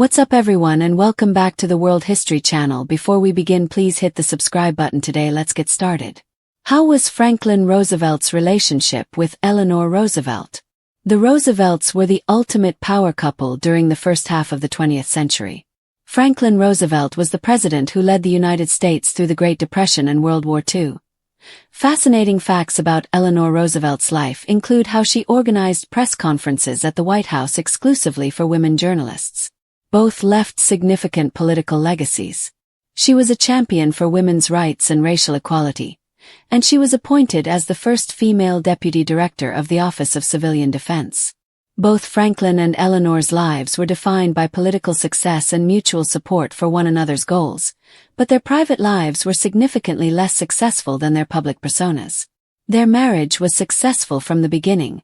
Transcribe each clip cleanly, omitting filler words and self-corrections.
What's up everyone and welcome back to the World History Channel. Before we begin, please hit the subscribe button today. Let's get started. How was Franklin Roosevelt's relationship with Eleanor Roosevelt? The Roosevelts were the ultimate power couple during the first half of the 20th century. Franklin Roosevelt was the president who led the United States through the Great Depression and World War II. Fascinating facts about Eleanor Roosevelt's life include how she organized press conferences at the White House exclusively for women journalists. Both left significant political legacies. She was a champion for women's rights and racial equality, and she was appointed as the first female deputy director of the Office of Civilian Defense. Both Franklin and Eleanor's lives were defined by political success and mutual support for one another's goals, but their private lives were significantly less successful than their public personas. Their marriage was successful from the beginning,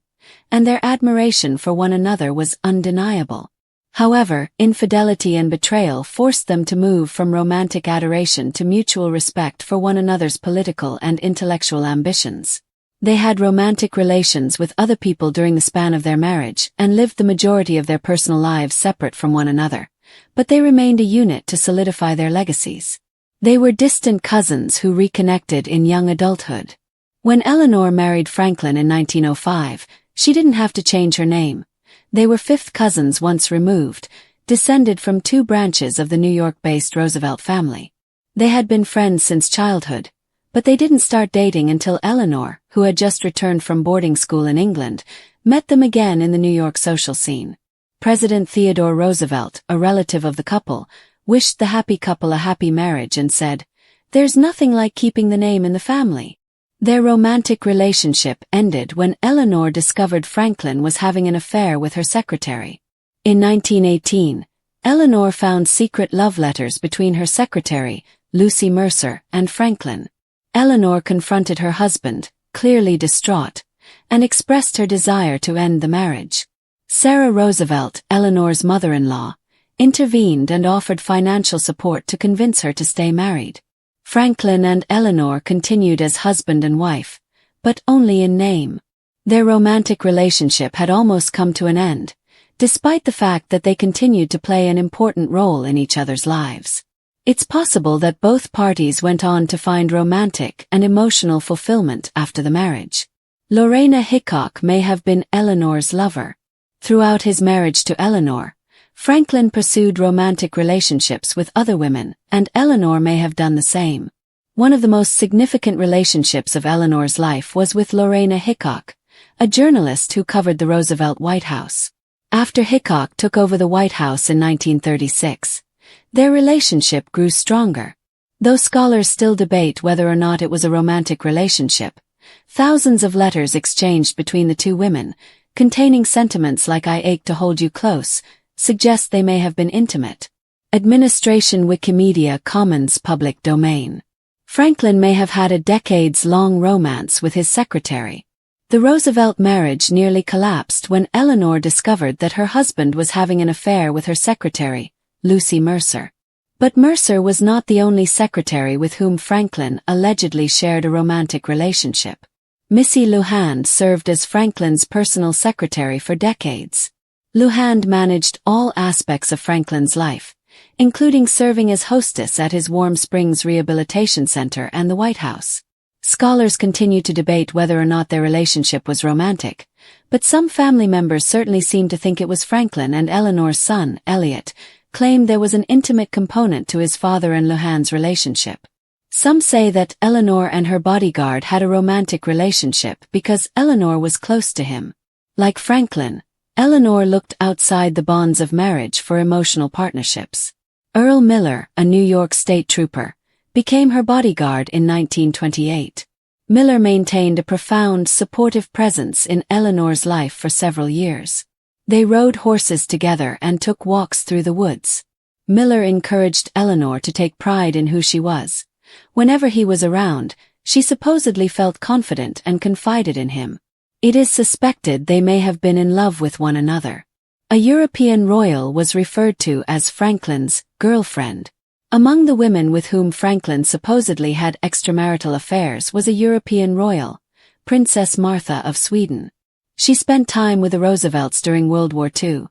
and their admiration for one another was undeniable. However, infidelity and betrayal forced them to move from romantic adoration to mutual respect for one another's political and intellectual ambitions. They had romantic relations with other people during the span of their marriage and lived the majority of their personal lives separate from one another, but they remained a unit to solidify their legacies. They were distant cousins who reconnected in young adulthood. When Eleanor married Franklin in 1905, she didn't have to change her name. They were fifth cousins once removed, descended from two branches of the New York-based Roosevelt family. They had been friends since childhood, but they didn't start dating until Eleanor, who had just returned from boarding school in England, met them again in the New York social scene. President Theodore Roosevelt, a relative of the couple, wished the happy couple a happy marriage and said, "There's nothing like keeping the name in the family." Their romantic relationship ended when Eleanor discovered Franklin was having an affair with her secretary. In 1918, Eleanor found secret love letters between her secretary, Lucy Mercer, and Franklin. Eleanor confronted her husband, clearly distraught, and expressed her desire to end the marriage. Sarah Roosevelt, Eleanor's mother-in-law, intervened and offered financial support to convince her to stay married. Franklin and Eleanor continued as husband and wife, but only in name. Their romantic relationship had almost come to an end, despite the fact that they continued to play an important role in each other's lives. It's possible that both parties went on to find romantic and emotional fulfillment after the marriage. Lorena Hickok may have been Eleanor's lover. Throughout his marriage to Eleanor, Franklin pursued romantic relationships with other women, and Eleanor may have done the same. One of the most significant relationships of Eleanor's life was with Lorena Hickok, a journalist who covered the Roosevelt White House. After Hickok took over the White House in 1936, their relationship grew stronger. Though scholars still debate whether or not it was a romantic relationship, thousands of letters exchanged between the two women, containing sentiments like "I ache to hold you close," suggest they may have been intimate. Administration Wikimedia Commons public domain. Franklin may have had a decades-long romance with his secretary. The Roosevelt marriage nearly collapsed when Eleanor discovered that her husband was having an affair with her secretary, Lucy Mercer. But Mercer was not the only secretary with whom Franklin allegedly shared a romantic relationship. Missy Luhand served as Franklin's personal secretary for decades. Luhand managed all aspects of Franklin's life, including serving as hostess at his Warm Springs Rehabilitation Center and the White House. Scholars continue to debate whether or not their relationship was romantic, but some family members certainly seem to think it was. Franklin and Eleanor's son, Elliot, claimed there was an intimate component to his father and Luhand's relationship. Some say that Eleanor and her bodyguard had a romantic relationship because Eleanor was close to him. Like Franklin, Eleanor looked outside the bonds of marriage for emotional partnerships. Earl Miller, a New York state trooper, became her bodyguard in 1928. Miller maintained a profound, supportive presence in Eleanor's life for several years. They rode horses together and took walks through the woods. Miller encouraged Eleanor to take pride in who she was. Whenever he was around, she supposedly felt confident and confided in him. It is suspected they may have been in love with one another. A European royal was referred to as Franklin's girlfriend. Among the women with whom Franklin supposedly had extramarital affairs was a European royal, Princess Martha of Sweden. She spent time with the Roosevelts during World War II,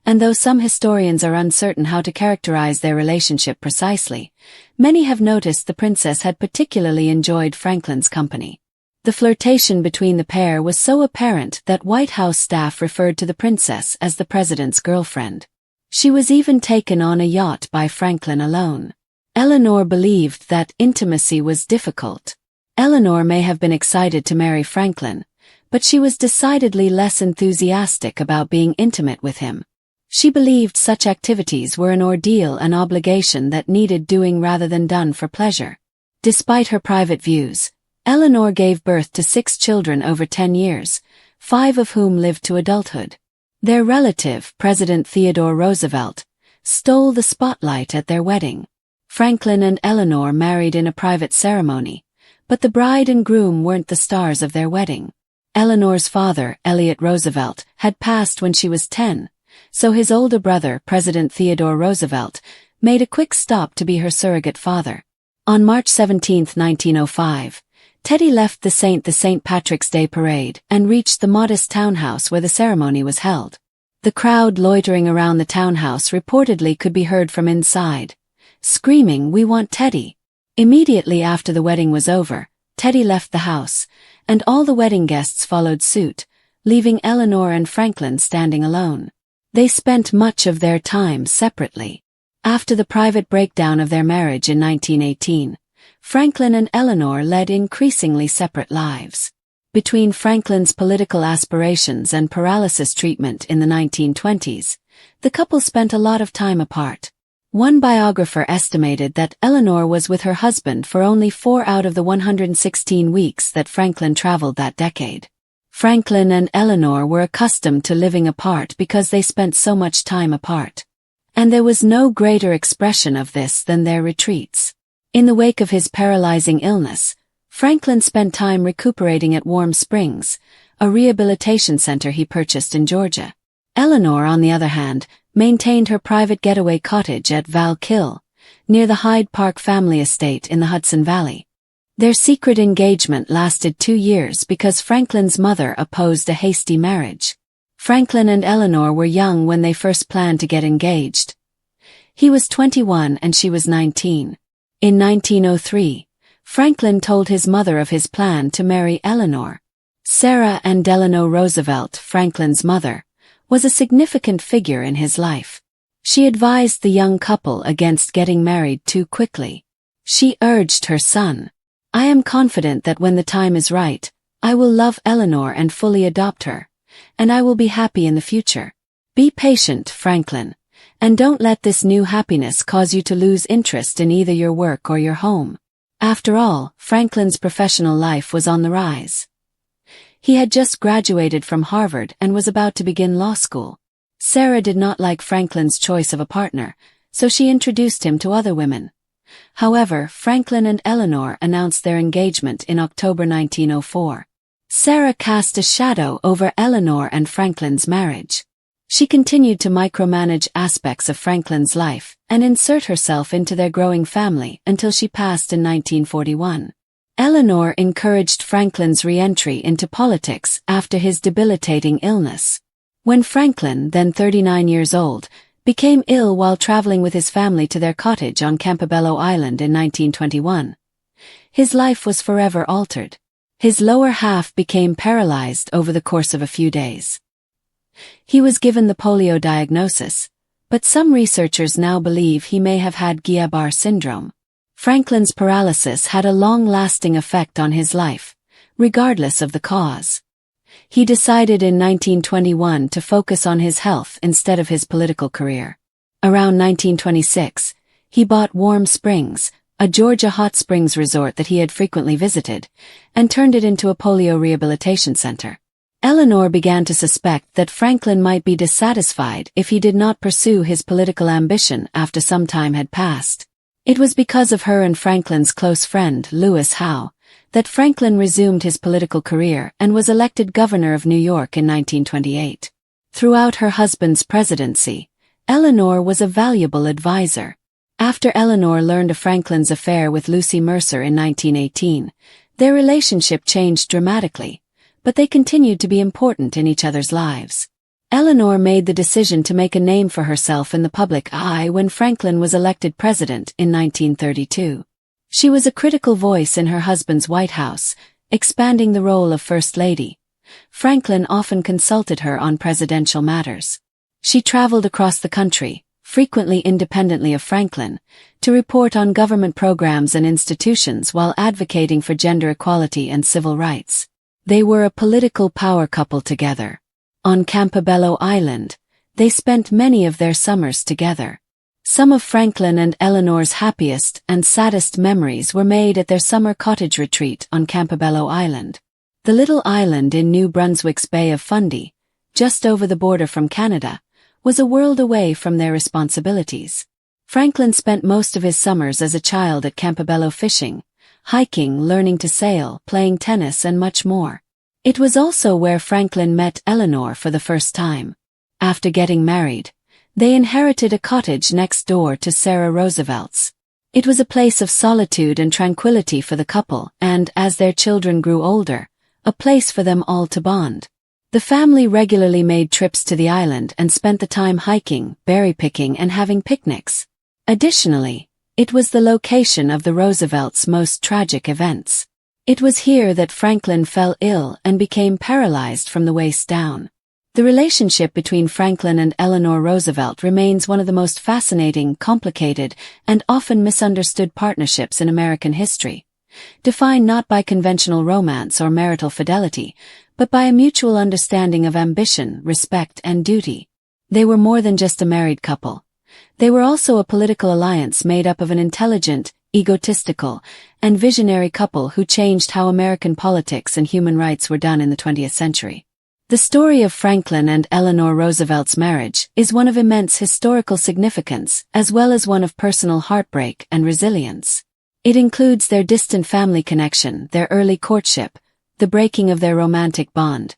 and though some historians are uncertain how to characterize their relationship precisely, many have noticed the princess had particularly enjoyed Franklin's company. The flirtation between the pair was so apparent that White House staff referred to the princess as the president's girlfriend. She was even taken on a yacht by Franklin alone. Eleanor believed that intimacy was difficult. Eleanor may have been excited to marry Franklin, but she was decidedly less enthusiastic about being intimate with him. She believed such activities were an ordeal and obligation that needed doing rather than done for pleasure. Despite her private views, Eleanor gave birth to 6 children over 10 years, 5 of whom lived to adulthood. Their relative, President Theodore Roosevelt, stole the spotlight at their wedding. Franklin and Eleanor married in a private ceremony, but the bride and groom weren't the stars of their wedding. Eleanor's father, Elliot Roosevelt, had passed when she was 10, so his older brother, President Theodore Roosevelt, made a quick stop to be her surrogate father. On March 17, 1905, Teddy left the St. Patrick's Day parade and reached the modest townhouse where the ceremony was held. The crowd loitering around the townhouse reportedly could be heard from inside, screaming, "We want Teddy." Immediately after the wedding was over, Teddy left the house, and all the wedding guests followed suit, leaving Eleanor and Franklin standing alone. They spent much of their time separately. After the private breakdown of their marriage in 1918, Franklin and Eleanor led increasingly separate lives. Between Franklin's political aspirations and paralysis treatment in the 1920s, the couple spent a lot of time apart. One biographer estimated that Eleanor was with her husband for only 4 out of the 116 weeks that Franklin traveled that decade. Franklin and Eleanor were accustomed to living apart because they spent so much time apart. And there was no greater expression of this than their retreats. In the wake of his paralyzing illness, Franklin spent time recuperating at Warm Springs, a rehabilitation center he purchased in Georgia. Eleanor, on the other hand, maintained her private getaway cottage at Val Kill, near the Hyde Park family estate in the Hudson Valley. Their secret engagement lasted 2 years because Franklin's mother opposed a hasty marriage. Franklin and Eleanor were young when they first planned to get engaged. He was 21 and she was 19. In 1903, Franklin told his mother of his plan to marry Eleanor. Sarah and Eleanor Roosevelt, Franklin's mother, was a significant figure in his life. She advised the young couple against getting married too quickly. She urged her son, "I am confident that when the time is right, I will love Eleanor and fully adopt her, and I will be happy in the future. Be patient, Franklin, and don't let this new happiness cause you to lose interest in either your work or your home." After all, Franklin's professional life was on the rise. He had just graduated from Harvard and was about to begin law school. Sarah did not like Franklin's choice of a partner, so she introduced him to other women. However, Franklin and Eleanor announced their engagement in October 1904. Sarah cast a shadow over Eleanor and Franklin's marriage. She continued to micromanage aspects of Franklin's life and insert herself into their growing family until she passed in 1941. Eleanor encouraged Franklin's re-entry into politics after his debilitating illness. When Franklin, then 39 years old, became ill while traveling with his family to their cottage on Campobello Island in 1921, his life was forever altered. His lower half became paralyzed over the course of a few days. He was given the polio diagnosis, but some researchers now believe he may have had Guillain-Barré syndrome. Franklin's paralysis had a long-lasting effect on his life, regardless of the cause. He decided in 1921 to focus on his health instead of his political career. Around 1926, he bought Warm Springs, a Georgia hot springs resort that he had frequently visited, and turned it into a polio rehabilitation center. Eleanor began to suspect that Franklin might be dissatisfied if he did not pursue his political ambition after some time had passed. It was because of her and Franklin's close friend, Lewis Howe, that Franklin resumed his political career and was elected governor of New York in 1928. Throughout her husband's presidency, Eleanor was a valuable advisor. After Eleanor learned of Franklin's affair with Lucy Mercer in 1918, their relationship changed dramatically, but they continued to be important in each other's lives. Eleanor made the decision to make a name for herself in the public eye when Franklin was elected president in 1932. She was a critical voice in her husband's White House, expanding the role of First Lady. Franklin often consulted her on presidential matters. She traveled across the country, frequently independently of Franklin, to report on government programs and institutions while advocating for gender equality and civil rights. They were a political power couple together. On Campobello Island, they spent many of their summers together. Some of Franklin and Eleanor's happiest and saddest memories were made at their summer cottage retreat on Campobello Island. The little island in New Brunswick's Bay of Fundy, just over the border from Canada, was a world away from their responsibilities. Franklin spent most of his summers as a child at Campobello fishing, hiking, learning to sail, playing tennis, and much more. It was also where Franklin met Eleanor for the first time. After getting married, they inherited a cottage next door to Sarah Roosevelt's. It was a place of solitude and tranquility for the couple and, as their children grew older, a place for them all to bond. The family regularly made trips to the island and spent the time hiking, berry picking, and having picnics. Additionally, it was the location of the Roosevelts' most tragic events. It was here that Franklin fell ill and became paralyzed from the waist down. The relationship between Franklin and Eleanor Roosevelt remains one of the most fascinating, complicated, and often misunderstood partnerships in American history, defined not by conventional romance or marital fidelity, but by a mutual understanding of ambition, respect, and duty. They were more than just a married couple. They were also a political alliance made up of an intelligent, egotistical, and visionary couple who changed how American politics and human rights were done in the 20th century. The story of Franklin and Eleanor Roosevelt's marriage is one of immense historical significance as well as one of personal heartbreak and resilience. It includes their distant family connection, their early courtship, the breaking of their romantic bond,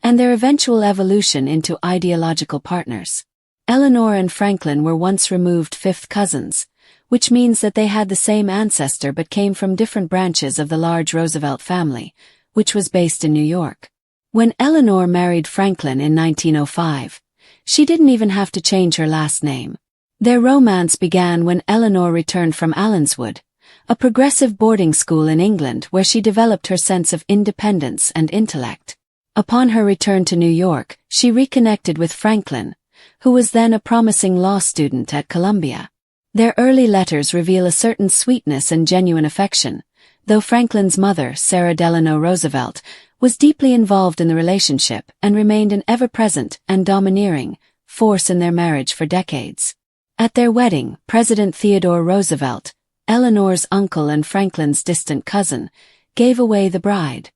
and their eventual evolution into ideological partners. Eleanor and Franklin were once removed fifth cousins, which means that they had the same ancestor but came from different branches of the large Roosevelt family, which was based in New York. When Eleanor married Franklin in 1905, she didn't even have to change her last name. Their romance began when Eleanor returned from Allenswood, a progressive boarding school in England where she developed her sense of independence and intellect. Upon her return to New York, she reconnected with Franklin, who was then a promising law student at Columbia. Their early letters reveal a certain sweetness and genuine affection, though Franklin's mother, Sarah Delano Roosevelt, was deeply involved in the relationship and remained an ever-present and domineering force in their marriage for decades. At their wedding, President Theodore Roosevelt, Eleanor's uncle and Franklin's distant cousin, gave away the bride.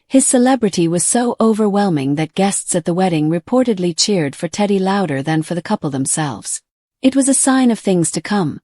His celebrity was so overwhelming that guests at the wedding reportedly cheered for Teddy louder than for the couple themselves. It was a sign of things to come,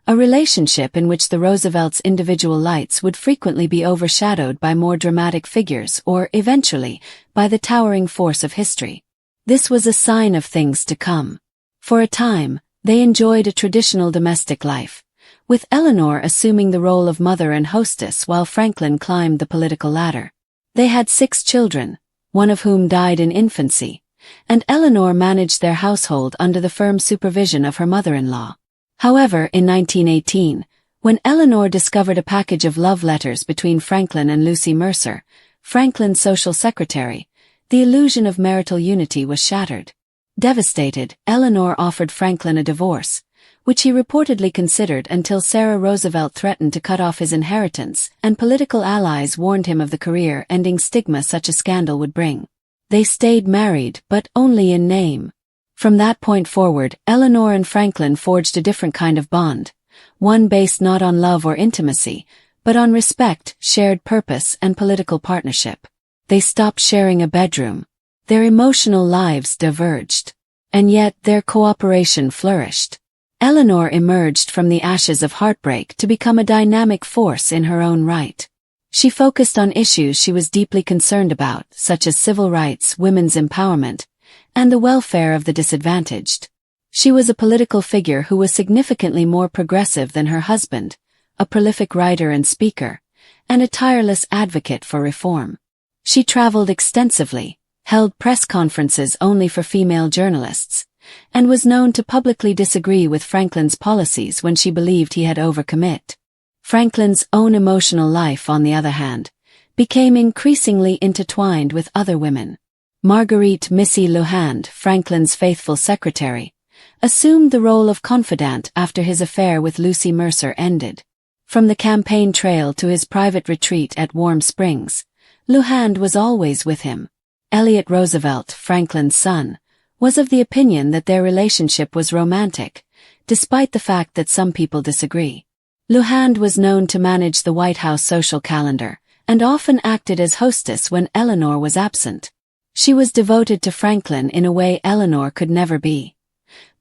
a relationship in which the Roosevelts' individual lights would frequently be overshadowed by more dramatic figures or, eventually, by the towering force of history. This was a sign of things to come. For a time, they enjoyed a traditional domestic life, with Eleanor assuming the role of mother and hostess while Franklin climbed the political ladder. They had 6 children, one of whom died in infancy, and Eleanor managed their household under the firm supervision of her mother-in-law. However, in 1918, when Eleanor discovered a package of love letters between Franklin and Lucy Mercer, Franklin's social secretary, the illusion of marital unity was shattered. Devastated, Eleanor offered Franklin a divorce, which he reportedly considered until Sarah Roosevelt threatened to cut off his inheritance, and political allies warned him of the career-ending stigma such a scandal would bring. They stayed married, but only in name. From that point forward, Eleanor and Franklin forged a different kind of bond, one based not on love or intimacy, but on respect, shared purpose, and political partnership. They stopped sharing a bedroom. Their emotional lives diverged. And yet their cooperation flourished. Eleanor emerged from the ashes of heartbreak to become a dynamic force in her own right. She focused on issues she was deeply concerned about, such as civil rights, women's empowerment, and the welfare of the disadvantaged. She was a political figure who was significantly more progressive than her husband, a prolific writer and speaker, and a tireless advocate for reform. She traveled extensively, held press conferences only for female journalists, and was known to publicly disagree with Franklin's policies when she believed he had overcommit. Franklin's own emotional life, on the other hand, became increasingly intertwined with other women. Marguerite Missy Luhande, Franklin's faithful secretary, assumed the role of confidant after his affair with Lucy Mercer ended. From the campaign trail to his private retreat at Warm Springs, Luhande was always with him. Eleanor Roosevelt, Franklin's son, was of the opinion that their relationship was romantic, despite the fact that some people disagree. Luhande was known to manage the White House social calendar, and often acted as hostess when Eleanor was absent. She was devoted to Franklin in a way Eleanor could never be.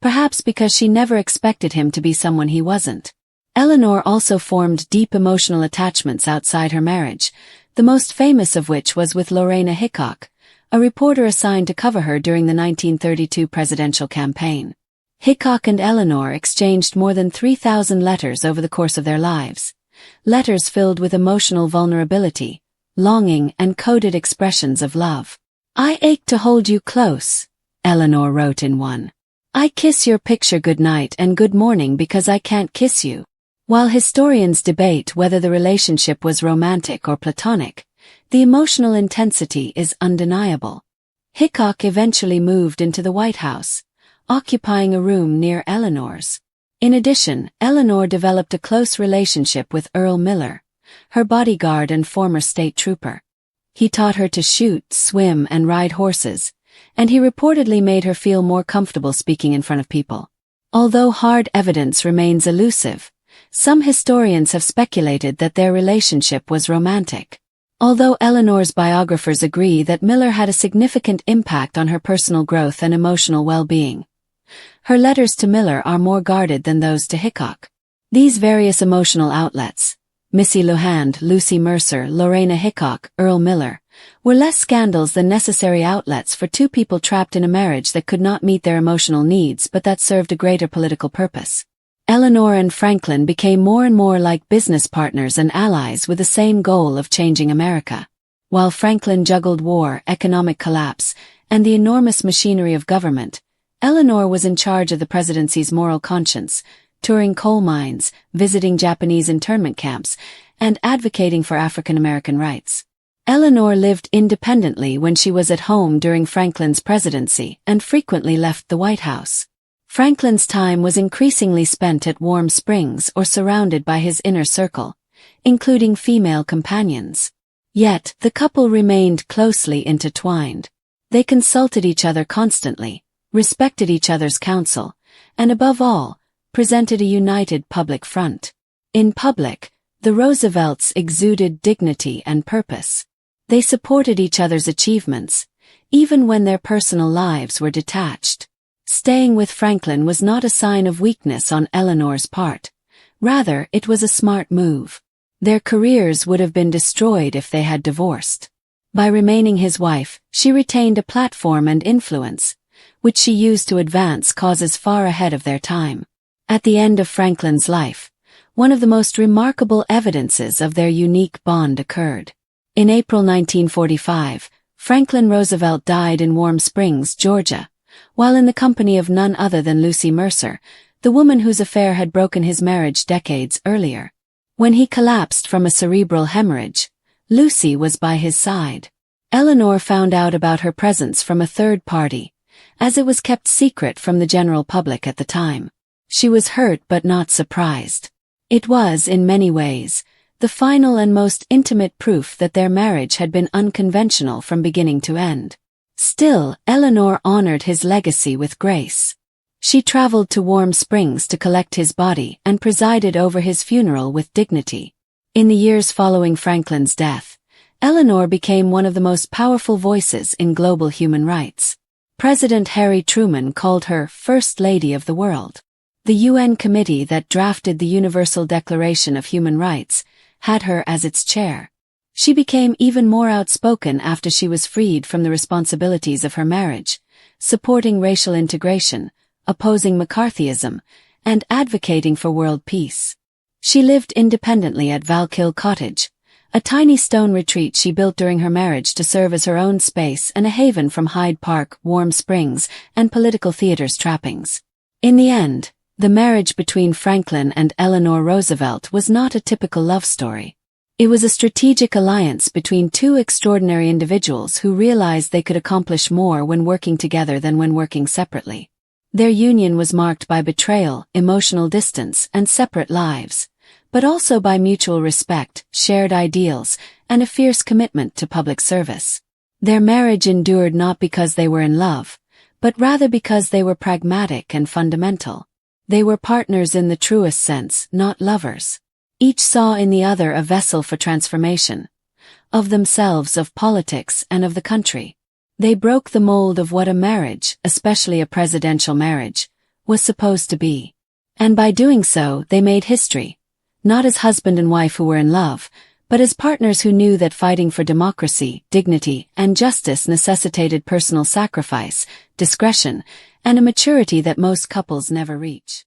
Perhaps because she never expected him to be someone he wasn't. Eleanor also formed deep emotional attachments outside her marriage, the most famous of which was with Lorena Hickok, a reporter assigned to cover her during the 1932 presidential campaign. Hickok and Eleanor exchanged more than 3,000 letters over the course of their lives. Letters filled with emotional vulnerability, longing, and coded expressions of love. "I ache to hold you close," Eleanor wrote in one. "I kiss your picture goodnight and good morning because I can't kiss you." While historians debate whether the relationship was romantic or platonic, the emotional intensity is undeniable. Hickok eventually moved into the White House, occupying a room near Eleanor's. In addition, Eleanor developed a close relationship with Earl Miller, her bodyguard and former state trooper. He taught her to shoot, swim, and ride horses, and he reportedly made her feel more comfortable speaking in front of people. Although hard evidence remains elusive, some historians have speculated that their relationship was romantic. Although Eleanor's biographers agree that Miller had a significant impact on her personal growth and emotional well-being, her letters to Miller are more guarded than those to Hickok. These various emotional outlets, Missy Luhande, Lucy Mercer, Lorena Hickok, Earl Miller, were less scandals than necessary outlets for two people trapped in a marriage that could not meet their emotional needs but that served a greater political purpose. Eleanor and Franklin became more and more like business partners and allies with the same goal of changing America. While Franklin juggled war, economic collapse, and the enormous machinery of government, Eleanor was in charge of the presidency's moral conscience, touring coal mines, visiting Japanese internment camps, and advocating for African American rights. Eleanor lived independently when she was at home during Franklin's presidency and frequently left the White House. Franklin's time was increasingly spent at Warm Springs or surrounded by his inner circle, including female companions. Yet, the couple remained closely intertwined. They consulted each other constantly, respected each other's counsel, and above all, presented a united public front. In public, the Roosevelts exuded dignity and purpose. They supported each other's achievements, even when their personal lives were detached. Staying with Franklin was not a sign of weakness on Eleanor's part. Rather, it was a smart move. Their careers would have been destroyed if they had divorced. By remaining his wife, she retained a platform and influence, which she used to advance causes far ahead of their time. At the end of Franklin's life, one of the most remarkable evidences of their unique bond occurred. In April 1945, Franklin Roosevelt died in Warm Springs, Georgia, while in the company of none other than Lucy Mercer, the woman whose affair had broken his marriage decades earlier. When he collapsed from a cerebral hemorrhage, Lucy was by his side. Eleanor found out about her presence from a third party, as it was kept secret from the general public at the time. She was hurt but not surprised. It was, in many ways, the final and most intimate proof that their marriage had been unconventional from beginning to end. Still, Eleanor honored his legacy with grace. She traveled to Warm Springs to collect his body and presided over his funeral with dignity. In the years following Franklin's death, Eleanor became one of the most powerful voices in global human rights. President Harry Truman called her First Lady of the World. The UN committee that drafted the Universal Declaration of Human Rights had her as its chair. She became even more outspoken after she was freed from the responsibilities of her marriage, supporting racial integration, opposing McCarthyism, and advocating for world peace. She lived independently at Valkill Cottage, A tiny stone retreat she built during her marriage to serve as her own space and a haven from Hyde Park, Warm Springs, and political theater's trappings. In the end, the marriage between Franklin and Eleanor Roosevelt was not a typical love story. It was a strategic alliance between two extraordinary individuals who realized they could accomplish more when working together than when working separately. Their union was marked by betrayal, emotional distance, and separate lives, but also by mutual respect, shared ideals, and a fierce commitment to public service. Their marriage endured not because they were in love, but rather because they were pragmatic and fundamental. They were partners in the truest sense, not lovers. Each saw in the other a vessel for transformation, of themselves, of politics, and of the country. They broke the mold of what a marriage, especially a presidential marriage, was supposed to be. And by doing so, they made history. Not as husband and wife who were in love, but as partners who knew that fighting for democracy, dignity, and justice necessitated personal sacrifice, discretion, and a maturity that most couples never reach.